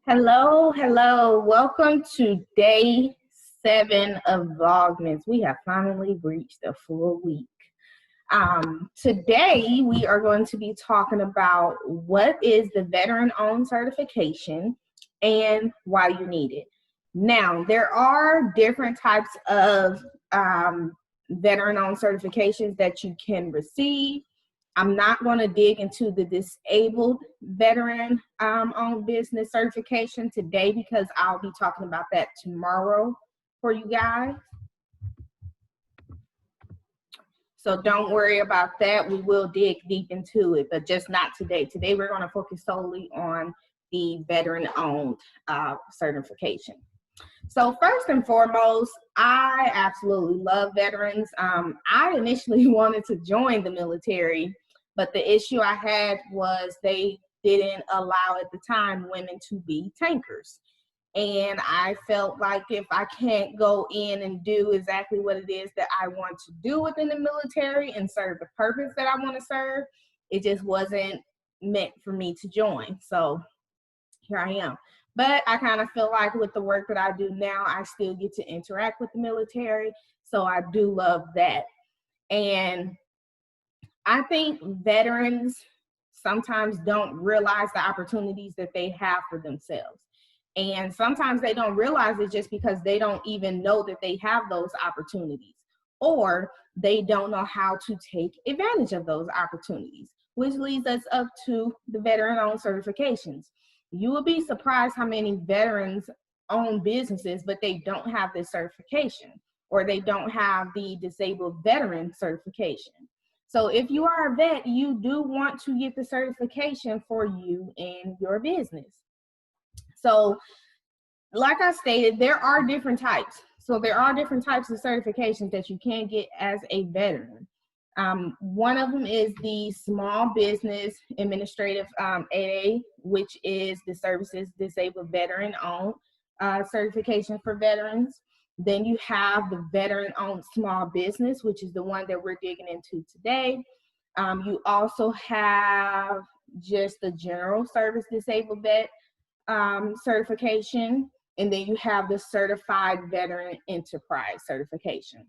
Hello. Welcome to day 7 of Vlogmas. We have finally reached a full week. Today, we are going to be talking about what is the veteran-owned certification and why you need it. Now, there are different types of veteran-owned certifications that you can receive. I'm not going to dig into the disabled veteran-owned business certification today because I'll be talking about that tomorrow for you guys. So don't worry about that. We will dig deep into it, but just not today. Today we're going to focus solely on the veteran-owned certification. So first and foremost, I absolutely love veterans. I initially wanted to join the military, but the issue I had was they didn't allow at the time women to be tankers. And I felt like if I can't go in and do exactly what it is that I want to do within the military and serve the purpose that I want to serve, it just wasn't meant for me to join. So here I am. But I kind of feel like with the work that I do now, I still get to interact with the military. So I do love that. And I think veterans sometimes don't realize the opportunities that they have for themselves. And sometimes they don't realize it just because they don't even know that they have those opportunities, or they don't know how to take advantage of those opportunities, which leads us up to the veteran-owned certifications. You will be surprised how many veterans own businesses, but they don't have this certification, or they don't have the disabled veteran certification. So if you are a vet, you do want to get the certification for you and your business. So like I stated, there are different types. So there are different types of certifications that you can get as a veteran. One of them is the Small Business Administrative 8A, which is the Services Disabled Veteran-Owned certification for veterans. Then you have the Veteran-Owned Small Business, which is the one that we're digging into today. You also have just the General Service Disabled Vet certification, and then you have the Certified Veteran Enterprise certification.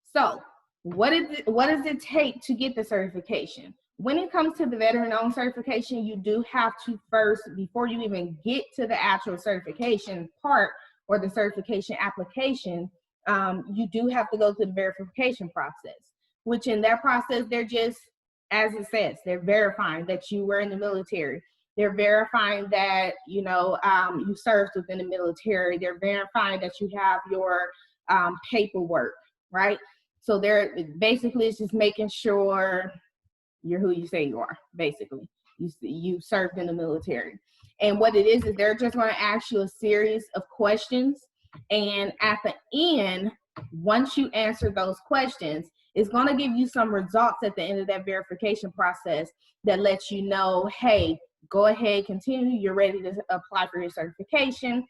So what does it take to get the certification? When it comes to the veteran-owned certification, you do have to first, before you even get to the actual certification part or the certification application, you do have to go through the verification process, which in that process, they're just, as it says, they're verifying that you were in the military. They're verifying that, you served within the military. They're verifying that you have your paperwork, right? So they're basically, it's just making sure you're who you say you are, basically. You served in the military. And what it is they're just going to ask you a series of questions. And at the end, once you answer those questions, it's going to give you some results at the end of that verification process that lets you know, hey, go ahead, continue, you're ready to apply for your certification.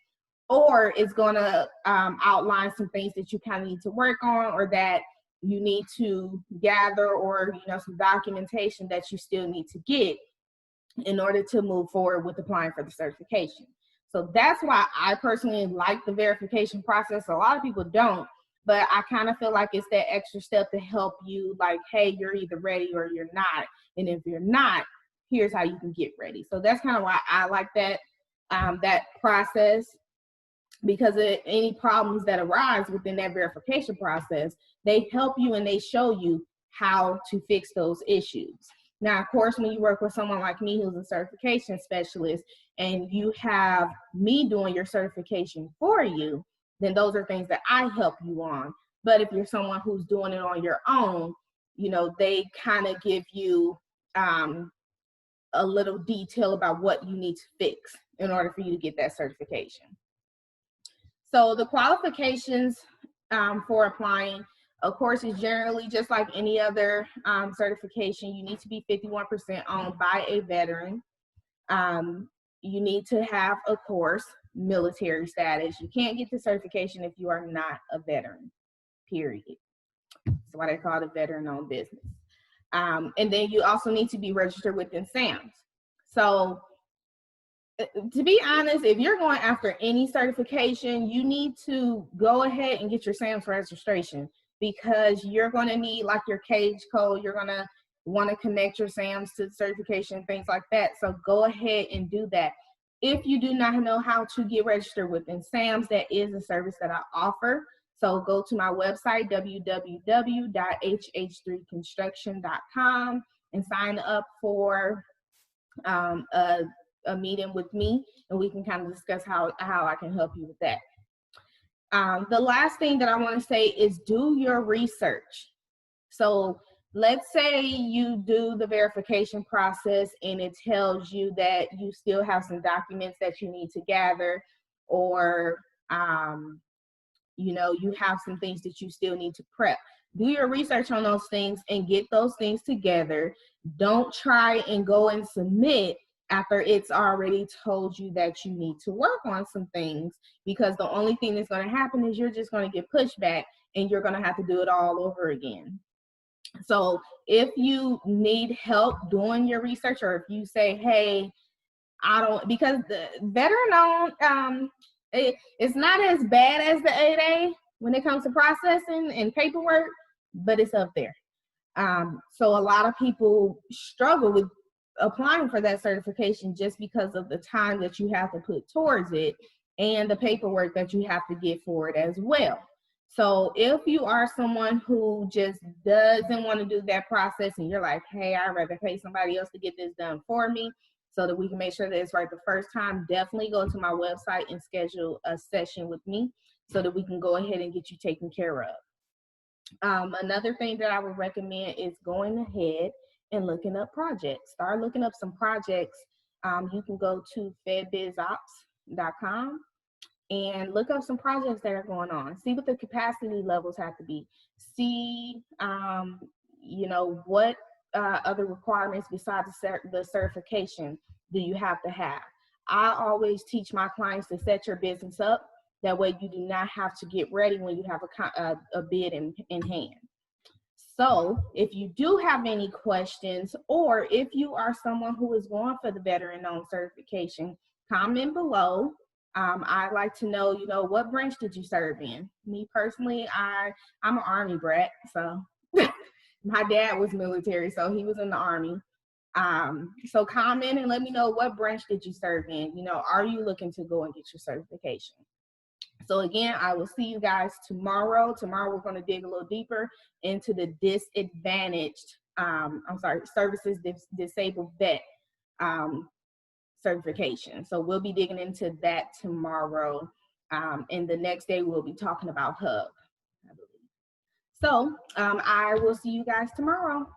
Or it's going to outline some things that you kind of need to work on, or that you need to gather, or some documentation that you still need to get in order to move forward with applying for the certification. So that's why I personally like the verification process. A lot of people don't, but I kind of feel like it's that extra step to help you, like, hey, you're either ready or you're not. And if you're not, here's how you can get ready. So that's kind of why I like that process, because of any problems that arise within that verification process, they help you and they show you how to fix those issues. Now, of course, when you work with someone like me who's a certification specialist and you have me doing your certification for you, then those are things that I help you on. But if you're someone who's doing it on your own, they kind of give you a little detail about what you need to fix in order for you to get that certification. So the qualifications for applying, of course, is generally just like any other certification. You need to be 51% owned by a veteran. You need to have, of course, military status. You can't get the certification if you are not a veteran, period. That's why they call it a veteran-owned business. And then you also need to be registered within SAMs. So to be honest, if you're going after any certification, you need to go ahead and get your SAMS registration, because you're going to need like your cage code. You're going to want to connect your SAMS to the certification, things like that. So go ahead and do that. If you do not know how to get registered within SAMS, that is a service that I offer. So go to my website, www.hh3construction.com, and sign up for a meeting with me, and we can kind of discuss how I can help you with that. The last thing that I want to say is do your research. So let's say you do the verification process and it tells you that you still have some documents that you need to gather, or you know, you have some things that you still need to prep. Do your research on those things and get those things together. Don't try and go and submit after it's already told you that you need to work on some things, because the only thing that's going to happen is you're just going to get pushed back and you're going to have to do it all over again. So if you need help doing your research, or if you say, hey, I don't, because the veteran-owned, it's not as bad as the 8A when it comes to processing and paperwork, but it's up there. So a lot of people struggle with applying for that certification just because of the time that you have to put towards it and the paperwork that you have to get for it as well. So if you are someone who just doesn't want to do that process and you're like, hey, I'd rather pay somebody else to get this done for me so that we can make sure that it's right the first time, definitely go to my website and schedule a session with me so that we can go ahead and get you taken care of. Another thing that I would recommend is going ahead and looking up projects. Start looking up some projects. You can go to fbo.gov and look up some projects that are going on. See what the capacity levels have to be. See, you know, what other requirements besides the certification do you have to have. I always teach my clients to set your business up. That way you do not have to get ready when you have a bid in hand. So if you do have any questions, or if you are someone who is going for the veteran-owned certification, comment below. I'd like to know, you know, what branch did you serve in? Me personally, I'm an Army brat, so my dad was military, so he was in the Army. So comment and let me know, what branch did you serve in? You know, are you looking to go and get your certification? So again, I will see you guys tomorrow. Tomorrow we're going to dig a little deeper into the disadvantaged, services disabled vet certification. So we'll be digging into that tomorrow. And the next day we'll be talking about Hub, I believe. So I will see you guys tomorrow.